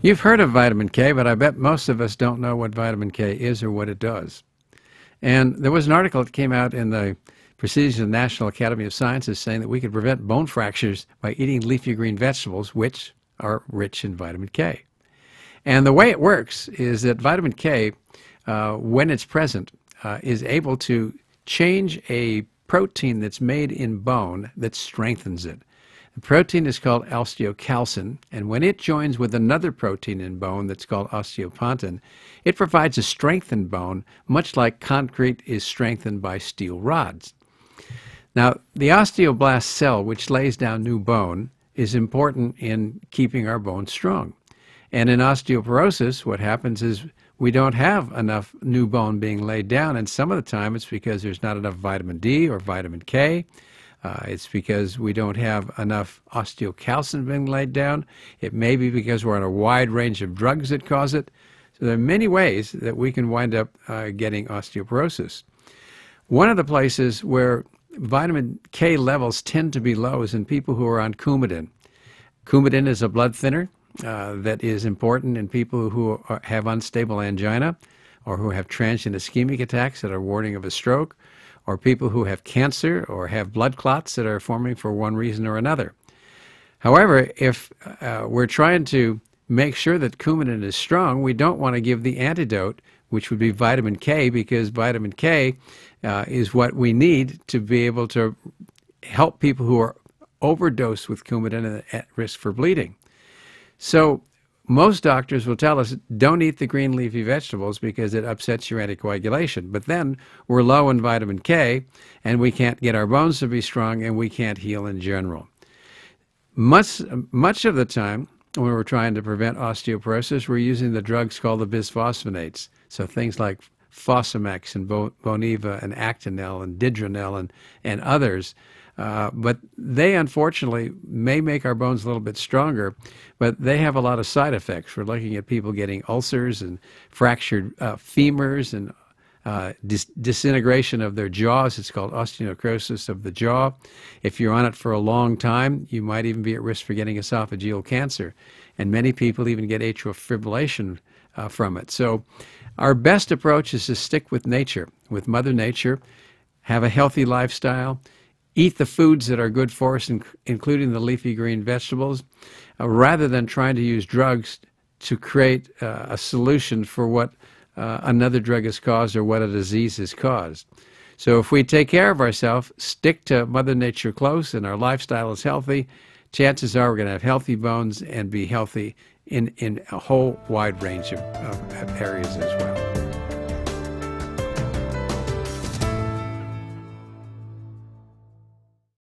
You've heard of vitamin K, but I bet most of us don't know what vitamin K is or what it does. And there was an article that came out in the Proceedings of the National Academy of Sciences saying that we could prevent bone fractures by eating leafy green vegetables, which are rich in vitamin K. And the way it works is that vitamin K, when it's present, is able to change a protein that's made in bone that strengthens it. The protein is called osteocalcin, and when it joins with another protein in bone that's called osteoporosis, it provides a strengthened bone, much like concrete is strengthened by steel rods. Now, the osteoblast cell, which lays down new bone, is important in keeping our bones strong. And in osteoporosis, what happens is we don't have enough new bone being laid down, and some of the time it's because there's not enough vitamin D or vitamin K. It's because we don't have enough osteocalcin being laid down. It may be because we're on a wide range of drugs that cause it. So there are many ways that we can wind up getting osteoporosis. One of the places where vitamin K levels tend to be low is in people who are on Coumadin. Coumadin is a blood thinner that is important in people who have unstable angina or who have transient ischemic attacks that are warning of a stroke, or people who have cancer or have blood clots that are forming for one reason or another. However, if we're trying to make sure that Coumadin is strong, we don't want to give the antidote, which would be vitamin K, because vitamin K is what we need to be able to help people who are overdosed with Coumadin and at risk for bleeding. So most doctors will tell us, don't eat the green leafy vegetables because it upsets your anticoagulation. But then we're low in vitamin K, and we can't get our bones to be strong, and we can't heal in general. Much of the time, when we're trying to prevent osteoporosis, we're using the drugs called the bisphosphonates. So things like Fosamax and Boniva and Actonel and Didronel and others. But they unfortunately may make our bones a little bit stronger, but they have a lot of side effects. We're looking at people getting ulcers and fractured femurs and disintegration of their jaws. It's called osteonecrosis of the jaw. If you're on it for a long time, you might even be at risk for getting esophageal cancer. And many people even get atrial fibrillation from it. So our best approach is to stick with nature, with Mother Nature, have a healthy lifestyle, eat the foods that are good for us, including the leafy green vegetables, rather than trying to use drugs to create a solution for what another drug has caused or what a disease has caused. So if we take care of ourselves, stick to Mother Nature close, and our lifestyle is healthy, chances are we're going to have healthy bones and be healthy in a whole wide range of areas as well.